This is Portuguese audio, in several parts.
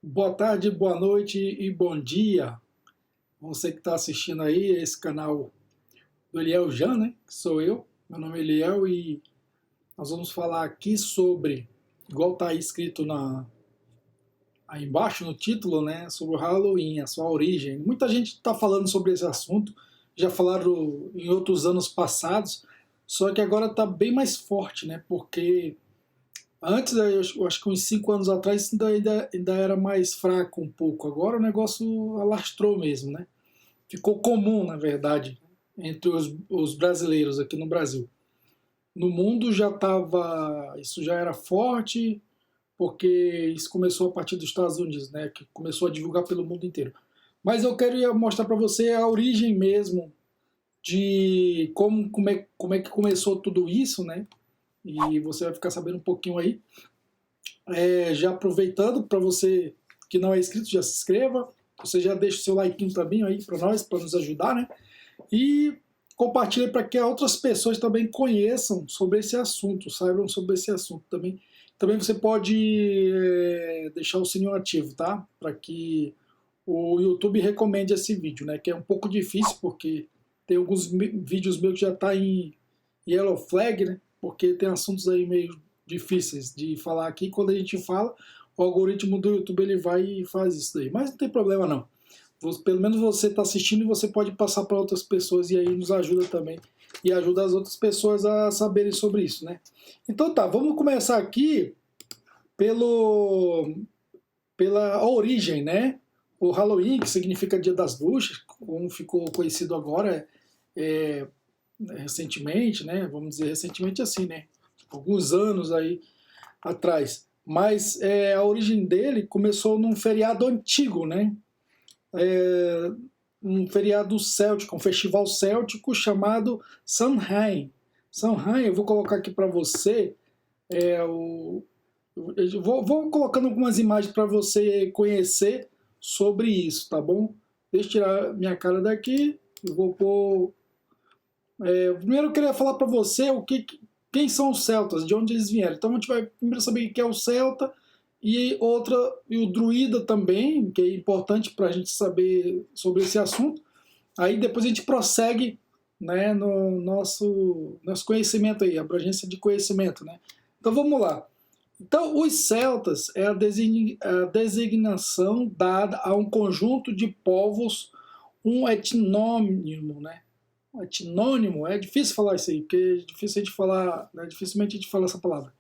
Boa tarde, boa noite e bom dia. Você que está assistindo aí esse canal do Eliel Jan, né? Que sou eu. Meu nome é Eliel e nós vamos falar aqui sobre, igual está aí escrito aí embaixo no título, né? Sobre o Halloween, a sua origem. Muita gente está falando sobre esse assunto, já falaram em outros anos passados, só que agora está bem mais forte, né? Porque antes, eu acho que uns 5 anos atrás, isso ainda era mais fraco um pouco. Agora o negócio alastrou mesmo, né? Ficou comum, na verdade, entre os brasileiros aqui no Brasil. No mundo já estava, isso já era forte, porque isso começou a partir dos Estados Unidos, né? Que começou a divulgar pelo mundo inteiro. Mas eu queria mostrar para você a origem mesmo de como é que começou tudo isso, né? E você vai ficar sabendo um pouquinho aí. Já aproveitando, para você que não é inscrito, já se inscreva. Você já deixa o seu like também aí para nós, para nos ajudar, né? E compartilhe para que outras pessoas também conheçam sobre esse assunto, saibam sobre esse assunto também. Também você pode deixar o sininho ativo, tá? Para que o YouTube recomende esse vídeo, né? Que é um pouco difícil porque tem alguns vídeos meus que já tá em yellow flag, né? Porque tem assuntos aí meio difíceis de falar aqui. Quando a gente fala, o algoritmo do YouTube ele vai e faz isso daí. Mas não tem problema não. Pelo menos você está assistindo e você pode passar para outras pessoas e aí nos ajuda também. E ajuda as outras pessoas a saberem sobre isso, né? Então tá, vamos começar aqui pelo, pela origem, né? O Halloween, que significa Dia das Bruxas, como ficou conhecido agora, é, recentemente, né? Vamos dizer recentemente assim, né? Alguns anos aí atrás. Mas a origem dele começou num feriado antigo, né? É, um feriado céltico, um festival céltico chamado Samhain. Samhain, eu vou colocar aqui para você, vou colocando algumas imagens para você conhecer sobre isso, tá bom? Deixa eu tirar minha cara daqui, eu vou pôr. Primeiro eu queria falar para você quem são os celtas, de onde eles vieram. Então a gente vai primeiro saber o que é o celta e o druida também, que é importante para a gente saber sobre esse assunto. Aí depois a gente prossegue, né, no nosso conhecimento aí, abrangência de conhecimento, né? Então vamos lá. Então os celtas é a designação dada a um conjunto de povos, um etnônimo, né? Etnônimo, é difícil falar isso aí, porque é difícil a gente falar, né? Dificilmente a gente fala essa palavra.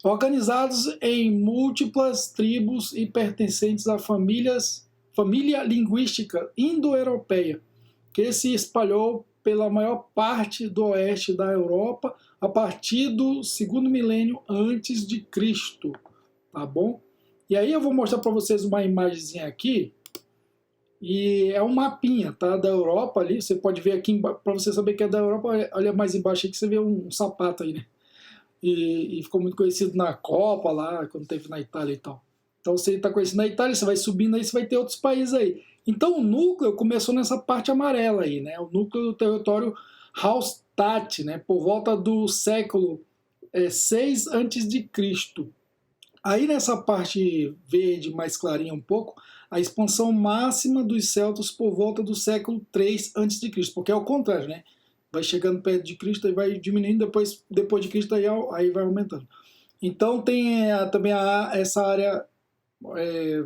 Organizados em múltiplas tribos e pertencentes a família linguística indo-europeia, que se espalhou pela maior parte do oeste da Europa a partir do segundo milênio antes de Cristo, tá bom? E aí eu vou mostrar para vocês uma imagenzinha aqui, e é um mapinha, tá, da Europa ali, você pode ver aqui, para você saber que é da Europa, olha mais embaixo aí que você vê um sapato aí, né? E ficou muito conhecido na Copa lá, quando teve na Itália e tal. Então você está conhecido na Itália, você vai subindo aí, você vai ter outros países aí. Então o núcleo começou nessa parte amarela aí, né? O núcleo do território Hallstatt, né? Por volta do século 6 antes de Cristo. Aí nessa parte verde mais clarinha um pouco, a expansão máxima dos celtas por volta do século 3 antes de Cristo, porque é o contrário, né? Vai chegando perto de Cristo e vai diminuindo, depois de Cristo aí vai aumentando. Então tem também essa área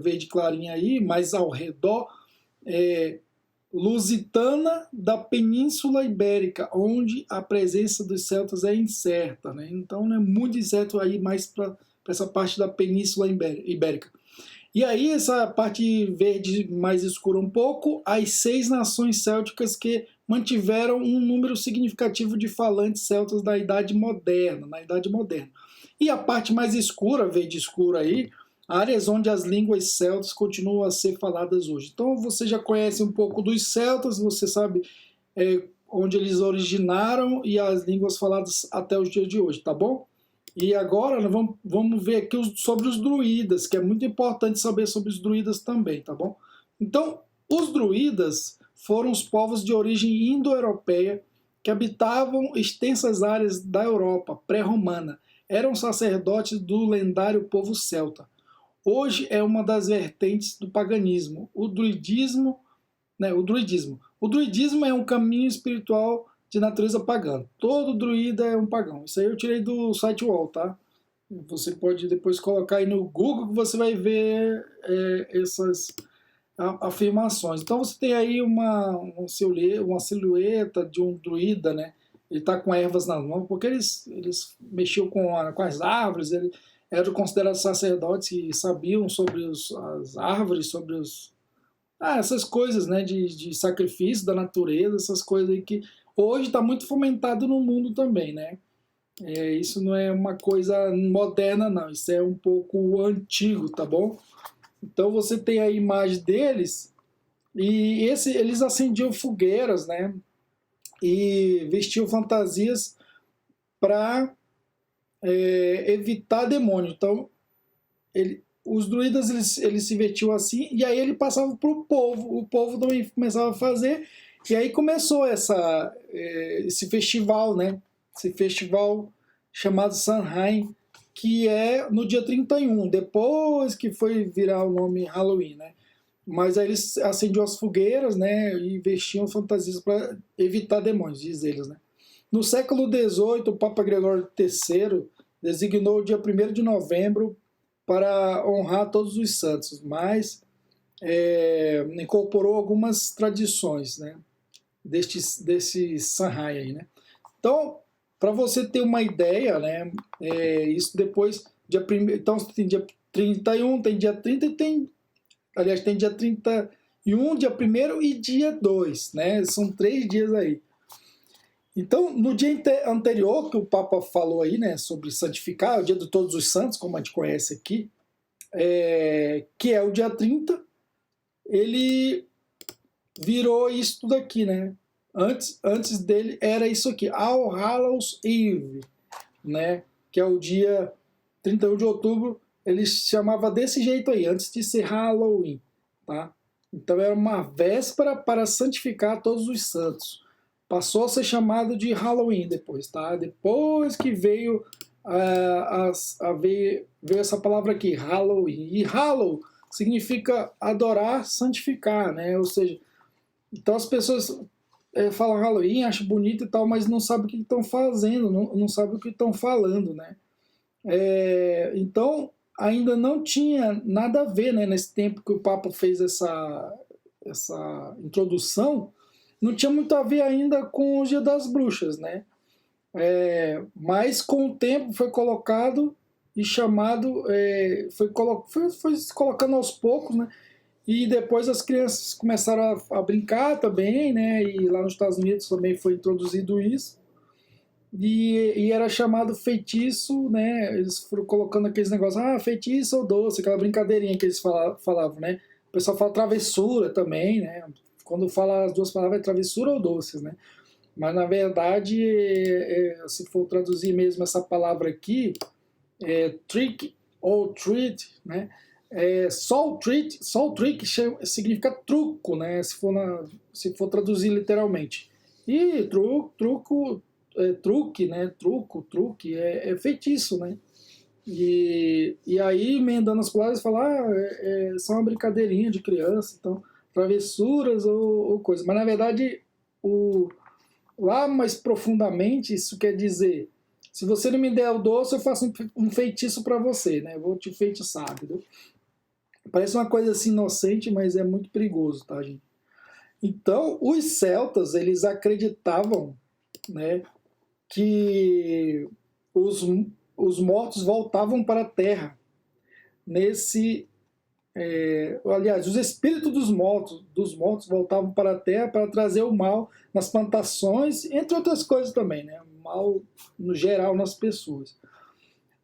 verde clarinha aí, mais ao redor, lusitana da Península Ibérica, onde a presença dos celtas é incerta, né? Então é muito incerto aí mais para essa parte da Península Ibérica. E aí essa parte verde mais escura um pouco, as 6 nações célticas que mantiveram um número significativo de falantes celtas na Idade Moderna, E a parte mais escura, verde escura aí, áreas onde as línguas celtas continuam a ser faladas hoje. Então você já conhece um pouco dos celtas, você sabe onde eles originaram e as línguas faladas até os dias de hoje, tá bom? E agora nós vamos ver aqui sobre os druidas, que é muito importante saber sobre os druidas também, tá bom? Então, os druidas foram os povos de origem indo-europeia que habitavam extensas áreas da Europa pré-romana. Eram sacerdotes do lendário povo celta. hoje é uma das vertentes do paganismo, o druidismo, né? O druidismo é um caminho espiritual de natureza pagã. Todo druida é um pagão. Isso aí eu tirei do site UOL, tá? Você pode depois colocar aí no Google que você vai ver essas afirmações. Então você tem aí uma silhueta de um druida, né? Ele está com ervas nas mãos, porque eles mexiam com as árvores, ele eram considerados sacerdotes que sabiam sobre as árvores, sobre essas coisas, né, de sacrifício da natureza, essas coisas aí que hoje está muito fomentado no mundo também, né? Isso não é uma coisa moderna, não. Isso é um pouco antigo, tá bom? Então você tem a imagem deles e eles acendiam fogueiras, né? E vestiam fantasias para evitar demônio. Então os druidas eles se vestiam assim e aí ele passava para o povo também começava a fazer e aí começou esse festival, né? Esse festival chamado Samhain, que é no dia 31, depois que foi virar o nome Halloween, né? Mas aí eles acendiam as fogueiras, né? E vestiam fantasias para evitar demônios, diz eles, né? No século XVIII, o Papa Gregório III designou o dia 1º de novembro para honrar todos os santos, mas incorporou algumas tradições, né? Desse Samhain aí, né? Então, para você ter uma ideia, né? Isso depois, então tem dia 31, tem dia 30 e aliás, tem dia 31, dia 1º e dia 2, né? São 3 dias aí. Então, no dia anterior que o Papa falou aí, né, sobre santificar, o dia de todos os santos, como a gente conhece aqui, que é o dia 30, ele virou isso tudo aqui, né? Antes dele era isso aqui, All Hallows Eve, né? Que é o dia 31 de outubro, ele chamava desse jeito aí, antes de ser Halloween, tá? Então era uma véspera para santificar todos os santos. Passou a ser chamado de Halloween depois, tá? Depois que veio veio essa palavra aqui, Halloween. E Hallow significa adorar, santificar, né? Ou seja, então as pessoas falam Halloween, acham bonito e tal, mas não sabem o que estão fazendo, não sabem o que estão falando, né? Então ainda não tinha nada a ver, né? Nesse tempo que o Papa fez essa introdução, não tinha muito a ver ainda com o Dia das Bruxas, né? Mas com o tempo foi colocado e chamado, foi se colocando aos poucos, né? E depois as crianças começaram a brincar também, né? E lá nos Estados Unidos também foi introduzido isso. E era chamado feitiço, né? Eles foram colocando aqueles negócios, feitiço ou doce, aquela brincadeirinha que eles falavam, né? O pessoal fala travessura também, né? Quando fala as duas palavras é travessura ou doces, né? Mas na verdade, se for traduzir mesmo essa palavra aqui, trick ou treat, né? Soul trick significa truco, né? Se for traduzir literalmente. E truque, né? Truque é feitiço, né? E aí, emendando as palavras, falar só uma brincadeirinha de criança, então, travessuras ou coisa. Mas na verdade, lá mais profundamente, isso quer dizer: se você não me der o doce, eu faço um feitiço para você, né? Eu vou te feitiçar, entendeu? Parece uma coisa assim inocente, mas é muito perigoso, tá, gente? Então, os celtas, eles acreditavam, né, que os mortos voltavam para a terra aliás, os espíritos dos mortos voltavam para a terra para trazer o mal nas plantações, entre outras coisas também, né? O mal no geral nas pessoas.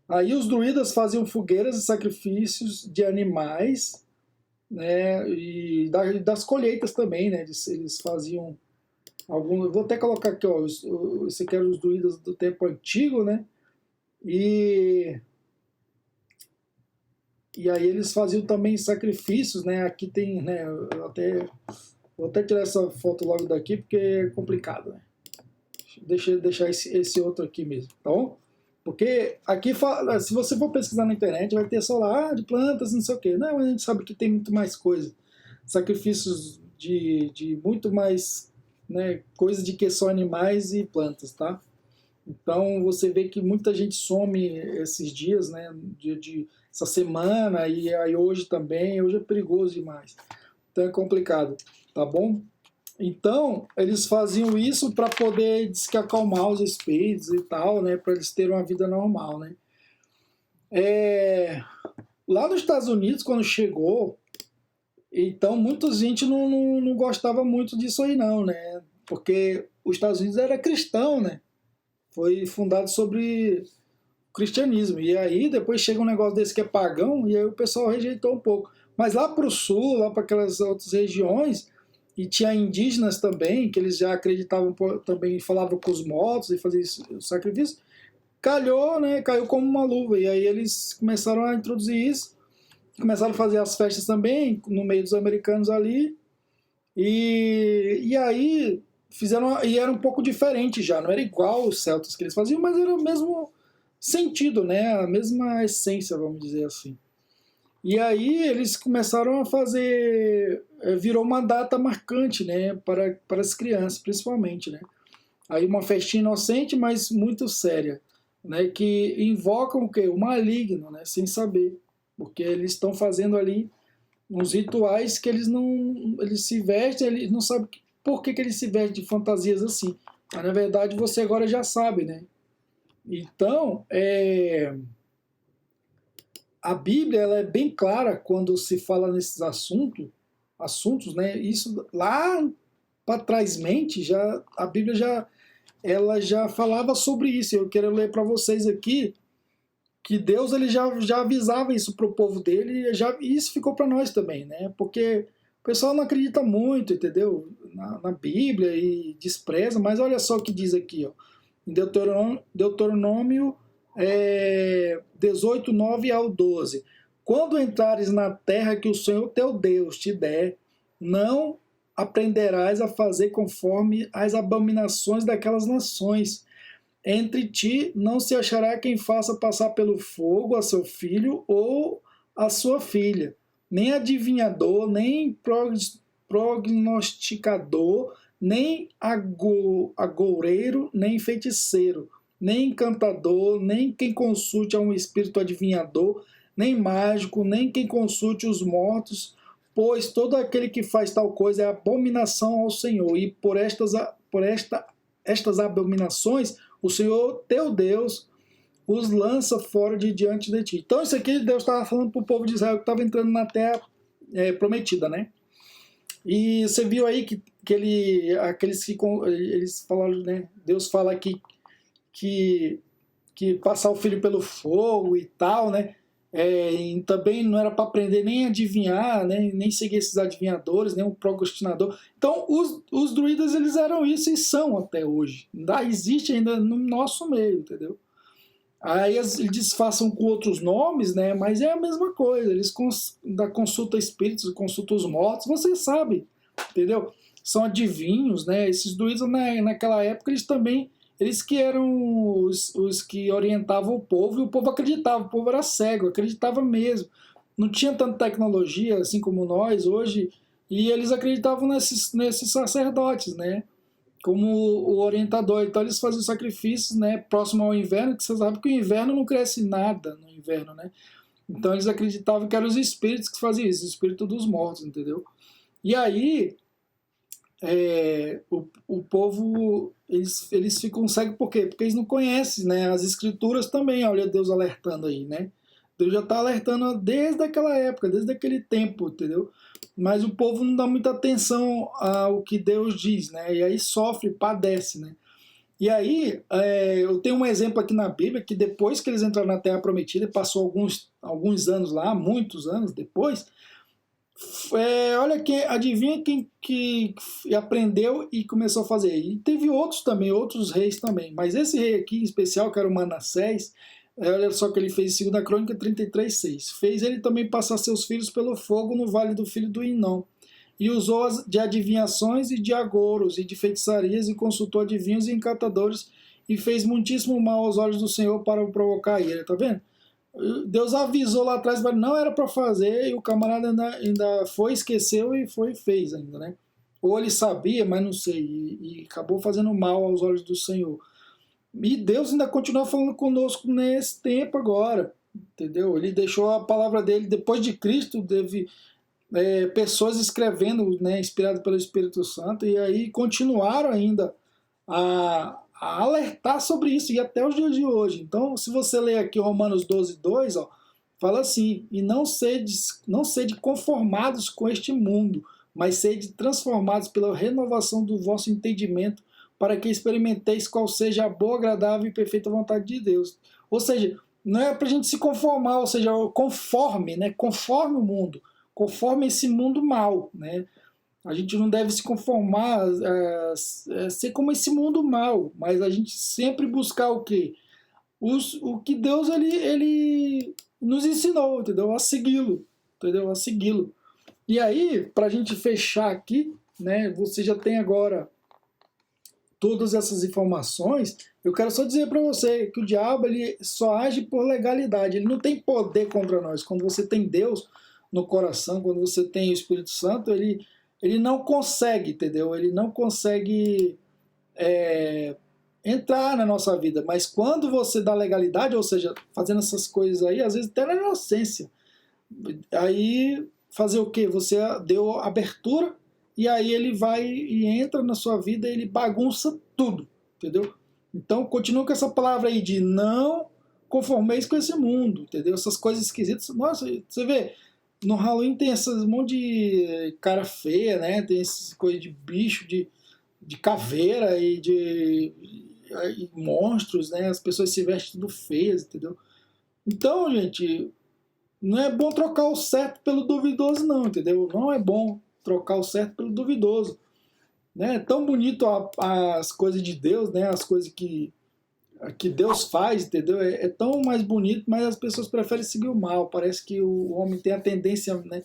Aí os druidas faziam fogueiras e sacrifícios de animais, né? E das colheitas também, né? Eles faziam vou até colocar aqui, ó, esse aqui eram os druidas do tempo antigo, né? E aí eles faziam também sacrifícios, né? Aqui tem, né? Vou até tirar essa foto logo daqui porque é complicado, né? Deixar esse outro aqui mesmo, tá bom? Porque aqui, se você for pesquisar na internet, vai ter só lá, de plantas, não sei o quê. Não, a gente sabe que tem muito mais coisa. Sacrifícios de muito mais, né, coisa de que só animais e plantas, tá? Então você vê que muita gente some esses dias, né, essa semana e aí hoje também. Hoje é perigoso demais. Então é complicado, tá bom? Então, eles faziam isso para poder, diz que, acalmar os espíritos e tal, né? Para eles terem uma vida normal, né? É, lá nos Estados Unidos, quando chegou, então muita gente não gostava muito disso aí, não, né? Porque os Estados Unidos era cristão, né? Foi fundado sobre o cristianismo. E aí depois chega um negócio desse que é pagão, e aí o pessoal rejeitou um pouco. Mas lá para o sul, lá para aquelas outras regiões, e tinha indígenas também, que eles já acreditavam, também falavam com os mortos e faziam sacrifício, calhou, né, caiu como uma luva. E aí eles começaram a introduzir isso, começaram a fazer as festas também, no meio dos americanos ali, e aí fizeram, e era um pouco diferente já, não era igual os celtas que eles faziam, mas era o mesmo sentido, né, a mesma essência, vamos dizer assim. E aí eles começaram a fazer, virou uma data marcante, né, para as crianças, principalmente, né. Aí uma festinha inocente, mas muito séria, né, que invocam o quê? O maligno, né, sem saber, porque eles estão fazendo ali uns rituais que eles se vestem, eles não sabem por que eles se vestem de fantasias assim. Mas na verdade você agora já sabe, né. Então, a Bíblia ela é bem clara quando se fala nesses assuntos, né? Isso lá para trás mente já a Bíblia ela já falava sobre isso. Eu quero ler para vocês aqui que Deus ele já avisava isso para o povo dele e isso ficou para nós também, né? Porque o pessoal não acredita muito, entendeu? Na Bíblia e despreza, mas olha só o que diz aqui, ó, em Deuteronômio 18, 9 ao 12. Quando entrares na terra que o Senhor teu Deus te der, não aprenderás a fazer conforme as abominações daquelas nações. Entre ti não se achará quem faça passar pelo fogo a seu filho ou a sua filha, nem adivinhador, nem prognosticador, nem agoureiro, nem feiticeiro, nem encantador, nem quem consulte a um espírito adivinhador, nem mágico, nem quem consulte os mortos, pois todo aquele que faz tal coisa é abominação ao Senhor, e por estas abominações o Senhor teu Deus os lança fora de diante de ti. Então isso aqui Deus estava falando para o povo de Israel que estava entrando na terra prometida, né? E você viu aí que aqueles que eles falaram, né? Deus fala aqui que passar o filho pelo fogo e tal, né? E também não era para aprender nem a adivinhar, né? Nem seguir esses adivinhadores, nem o procrastinador. Então, os druidas, eles eram isso e são até hoje. Ainda existe ainda no nosso meio, entendeu? Aí eles disfarçam com outros nomes, né? Mas é a mesma coisa. Eles consultam espíritos, consultam os mortos, você sabe, entendeu? São adivinhos, né? Esses druidas, naquela época, eles que eram os que orientavam o povo, e o povo acreditava, o povo era cego, acreditava mesmo. Não tinha tanta tecnologia assim como nós hoje, e eles acreditavam nesses sacerdotes, né? Como o orientador. Então eles faziam sacrifícios, né? Próximo ao inverno, que você sabe que o inverno não cresce nada no inverno, né? Então eles acreditavam que eram os espíritos que faziam isso, o espírito dos mortos, entendeu? E aí o povo eles ficam cegos por quê? Porque eles não conhecem, né? As escrituras também, olha Deus alertando aí, né? Deus já está alertando desde aquela época, desde aquele tempo, entendeu? Mas o povo não dá muita atenção ao que Deus diz, né? E aí sofre, padece, né? E aí, eu tenho um exemplo aqui na Bíblia que depois que eles entraram na Terra Prometida, passou alguns anos lá, muitos anos depois, olha que adivinha quem que aprendeu e começou a fazer. E teve outros também, outros reis também. Mas esse rei aqui em especial, que era o Manassés, olha só o que ele fez em 2 Crônica 33:6. Fez ele também passar seus filhos pelo fogo no vale do filho do Inom. E usou de adivinhações e de agouros e de feitiçarias e consultou adivinhos e encantadores e fez muitíssimo mal aos olhos do Senhor para o provocar a ira, tá vendo? Deus avisou lá atrás, mas não era para fazer, e o camarada ainda foi, esqueceu e foi e fez ainda, né? Ou ele sabia, mas não sei, e acabou fazendo mal aos olhos do Senhor. E Deus ainda continua falando conosco nesse tempo agora, entendeu? Ele deixou a palavra dele, depois de Cristo, teve pessoas escrevendo, né, inspirado pelo Espírito Santo, e aí continuaram ainda a alertar sobre isso, e até os dias de hoje. Então, se você ler aqui Romanos 12:2, ó, fala assim: e não sede conformados com este mundo, mas sede transformados pela renovação do vosso entendimento, para que experimenteis qual seja a boa, agradável e perfeita vontade de Deus. Ou seja, não é para a gente se conformar, ou seja, conforme, né, conforme o mundo, conforme esse mundo mal, né? A gente não deve se conformar, ser como esse mundo mal, mas a gente sempre buscar o quê? O que Deus ele nos ensinou, entendeu? A segui-lo, entendeu? A segui-lo. E aí, para a gente fechar aqui, né? Você já tem agora todas essas informações. Eu quero só dizer para você que o diabo ele só age por legalidade. Ele não tem poder contra nós. Quando você tem Deus no coração, quando você tem o Espírito Santo, ele não consegue, entendeu? Ele não consegue entrar na nossa vida. Mas quando você dá legalidade, ou seja, fazendo essas coisas aí, às vezes até na inocência, aí fazer o quê? Você deu abertura e aí ele vai e entra na sua vida e ele bagunça tudo, entendeu? Então continua com essa palavra aí de não conformeis com esse mundo, entendeu? Essas coisas esquisitas. Nossa, você vê, no Halloween tem essas monte de cara feia, né? Tem essas coisas de bicho, de caveira e monstros, né? As pessoas se vestem tudo feias, entendeu? Então, gente, não é bom trocar o certo pelo duvidoso, não, entendeu? Não é bom trocar o certo pelo duvidoso. Né? É tão bonito as coisas de Deus, né? As coisas que Deus faz, entendeu? É tão mais bonito, mas as pessoas preferem seguir o mal. Parece que o homem tem a tendência, né,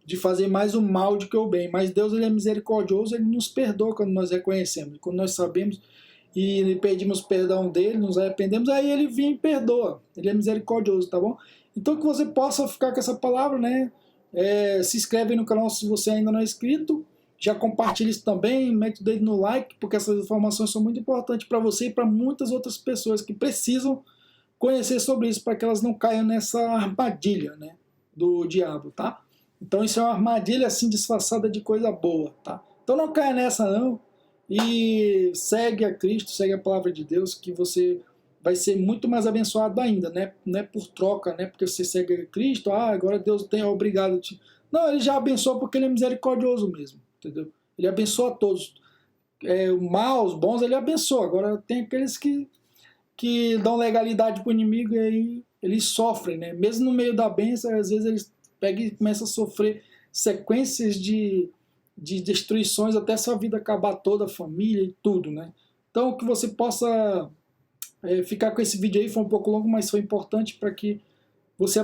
de fazer mais o mal do que o bem. Mas Deus ele é misericordioso, ele nos perdoa quando nós reconhecemos. Quando nós sabemos e pedimos perdão dele, nos arrependemos, aí ele vem e perdoa. Ele é misericordioso, tá bom? Então que você possa ficar com essa palavra, né? Se inscreve no canal se você ainda não é inscrito. Já compartilha isso também, mete o dedo no like, porque essas informações são muito importantes para você e para muitas outras pessoas que precisam conhecer sobre isso, para que elas não caiam nessa armadilha, né, do diabo, tá? Então isso é uma armadilha assim disfarçada de coisa boa, tá? Então não caia nessa não, e segue a Cristo, segue a palavra de Deus, que você vai ser muito mais abençoado ainda, né? Não é por troca, né? Porque você segue a Cristo, agora Deus tem obrigado a te... Não, ele já abençoa porque ele é misericordioso mesmo, entendeu? Ele abençoa a todos. Os maus, os bons, ele abençoa. Agora tem aqueles que dão legalidade para o inimigo e aí eles sofrem, né? Mesmo no meio da bênção, às vezes eles pegam e começam a sofrer sequências de destruições até sua vida acabar toda, a família e tudo, né? Então que você possa ficar com esse vídeo aí, foi um pouco longo, mas foi importante para que você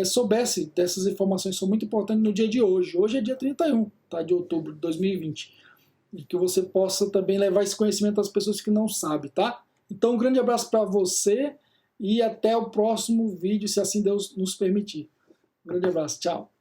soubesse dessas informações, são muito importantes no dia de hoje. Hoje é dia 31, tá, de outubro de 2020. E que você possa também levar esse conhecimento às pessoas que não sabem, tá? Então um grande abraço para você e até o próximo vídeo, se assim Deus nos permitir. Um grande abraço, tchau.